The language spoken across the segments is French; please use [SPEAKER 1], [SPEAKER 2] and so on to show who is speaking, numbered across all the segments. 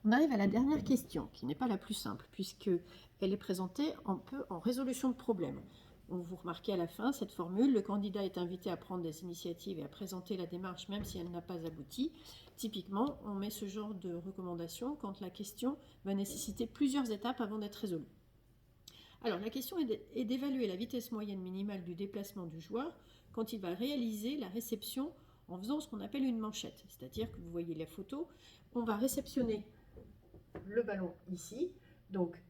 [SPEAKER 1] On arrive à la dernière question, qui n'est pas la plus simple, puisqu'elle est présentée un peu en résolution de problème. Vous remarquez à la fin cette formule, le candidat est invité à prendre des initiatives et à présenter la démarche même si elle n'a pas abouti. Typiquement, on met ce genre de recommandation quand la question va nécessiter plusieurs étapes avant d'être résolue. Alors, la question est d'évaluer la vitesse moyenne minimale du déplacement du joueur quand il va réaliser la réception en faisant ce qu'on appelle une manchette. C'est-à-dire que vous voyez la photo, on va réceptionner le ballon ici. Donc,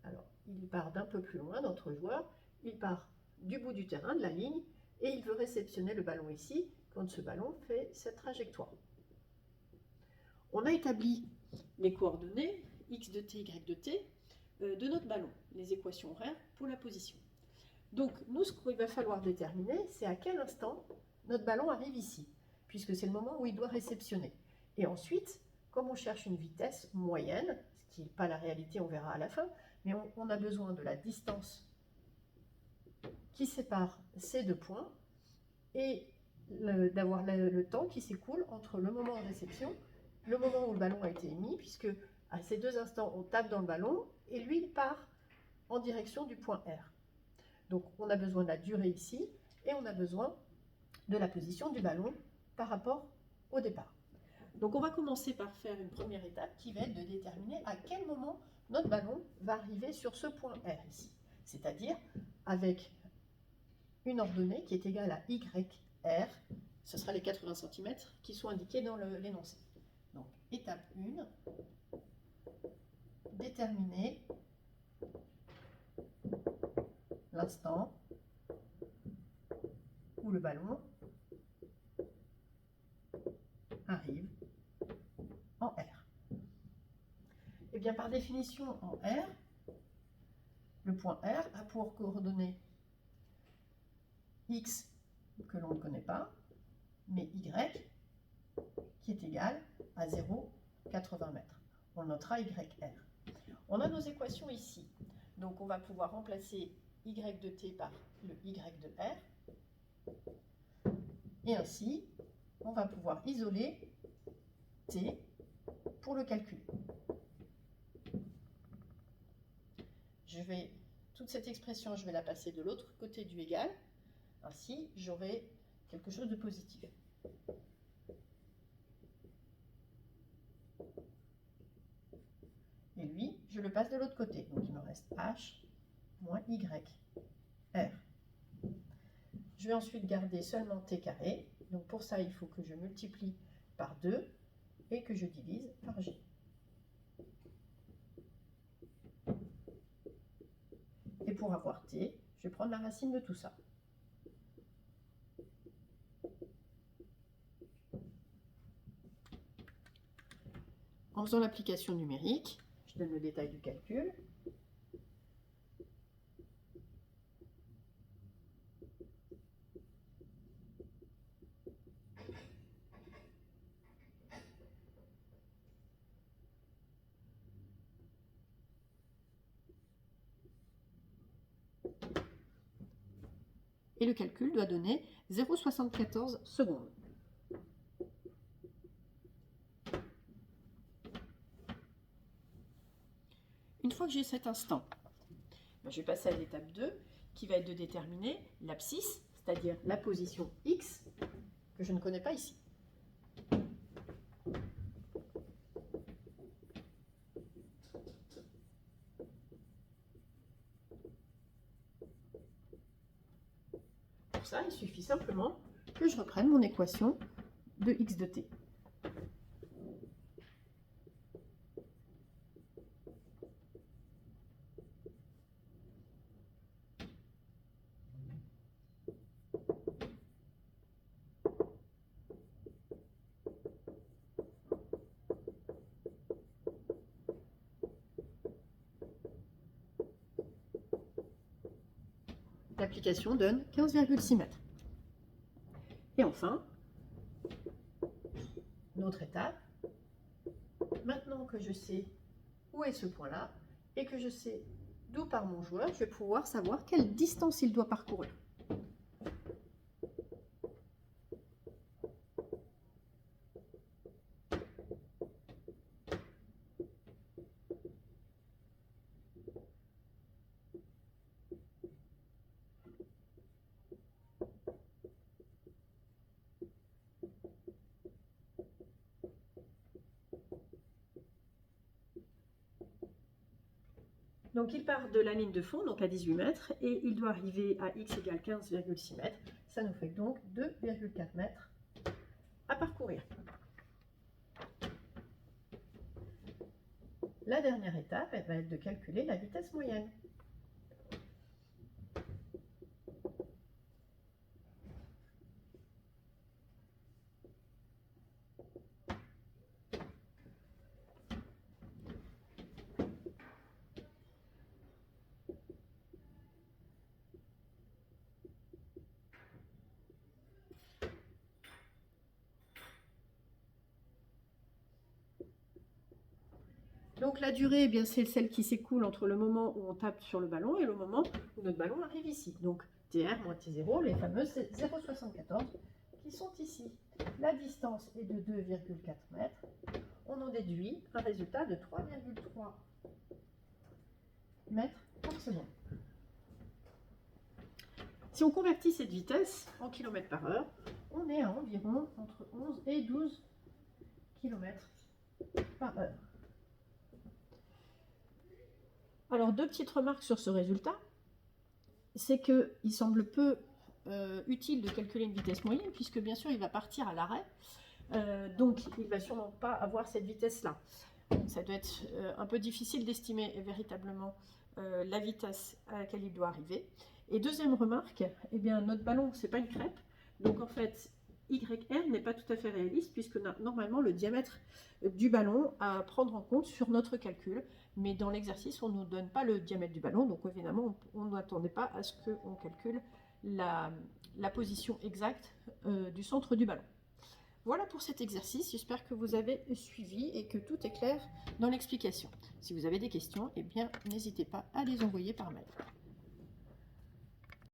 [SPEAKER 1] alors, il part d'un peu plus loin, notre joueur. Il part du bout du terrain, de la ligne, et il veut réceptionner le ballon ici quand ce ballon fait cette trajectoire. On a établi les coordonnées x de t, y de t de notre ballon, les équations horaires pour la position. Donc, nous, ce qu'il va falloir déterminer, c'est à quel instant notre ballon arrive ici, puisque c'est le moment où il doit réceptionner. Et ensuite, comme on cherche une vitesse moyenne, ce qui n'est pas la réalité, on verra à la fin, mais on a besoin de la distance qui sépare ces deux points et d'avoir le temps qui s'écoule entre le moment de réception, le moment où le ballon a été émis, puisque à ces deux instants, on tape dans le ballon et lui, il part en direction du point R. Donc, on a besoin de la durée ici et on a besoin de la position du ballon par rapport au départ. Donc, on va commencer par faire une première étape qui va être de déterminer à quel moment notre ballon va arriver sur ce point R ici. C'est-à-dire avec une ordonnée qui est égale à YR, ce sera les 80 cm qui sont indiqués dans l'énoncé. Donc, étape 1, déterminer l'instant où le ballon arrive en R. Et bien par définition en R, le point R a pour coordonnées X que l'on ne connaît pas, mais Y qui est égal à 0,80 mètres. On notera YR. On a nos équations ici. Donc on va pouvoir remplacer Y de t par le Y de R. Et ainsi, on va pouvoir isoler t pour le calculer. Toute cette expression, je vais la passer de l'autre côté du égal. Ainsi, j'aurai quelque chose de positif. Et lui, je le passe de l'autre côté. Donc il me reste H moins Y, R. Je vais ensuite garder seulement T carré. Donc pour ça, il faut que je multiplie par 2 et que je divise par G. Et pour avoir T, je vais prendre la racine de tout ça. En faisant l'application numérique, je donne le détail du calcul. Et le calcul doit donner 0,74 secondes. Une fois que j'ai cet instant, je vais passer à l'étape 2, qui va être de déterminer l'abscisse, c'est-à-dire la position X, que je ne connais pas ici. Pour ça, il suffit simplement que je reprenne mon équation de X de t. L'application donne 15,6 mètres. Et enfin, notre étape, maintenant que je sais où est ce point-là et que je sais d'où part mon joueur, je vais pouvoir savoir quelle distance il doit parcourir. Donc il part de la ligne de fond, donc à 18 mètres, et il doit arriver à x égale 15,6 mètres. Ça nous fait donc 2,4 mètres à parcourir. La dernière étape, elle va être de calculer la vitesse moyenne. Donc la durée, eh bien, c'est celle qui s'écoule entre le moment où on tape sur le ballon et le moment où notre ballon arrive ici. Donc TR moins T0, les fameuses 0,74 qui sont ici. La distance est de 2,4 mètres. On en déduit un résultat de 3,3 mètres par seconde. Si on convertit cette vitesse en km par heure, on est à environ entre 11 et 12 km par heure. Alors, deux petites remarques sur ce résultat. C'est qu'il semble peu utile de calculer une vitesse moyenne, puisque bien sûr, il va partir à l'arrêt. Donc, il ne va sûrement pas avoir cette vitesse-là. Ça doit être un peu difficile d'estimer véritablement la vitesse à laquelle il doit arriver. Et deuxième remarque, eh bien, notre ballon, ce n'est pas une crêpe. Donc, en fait, YR n'est pas tout à fait réaliste, puisque normalement, le diamètre du ballon à prendre en compte sur notre calcul. Mais dans l'exercice, on ne nous donne pas le diamètre du ballon, donc évidemment, on n'attendait pas à ce qu'on calcule la position exacte du centre du ballon. Voilà pour cet exercice, j'espère que vous avez suivi et que tout est clair dans l'explication. Si vous avez des questions, eh bien, n'hésitez pas à les envoyer par mail.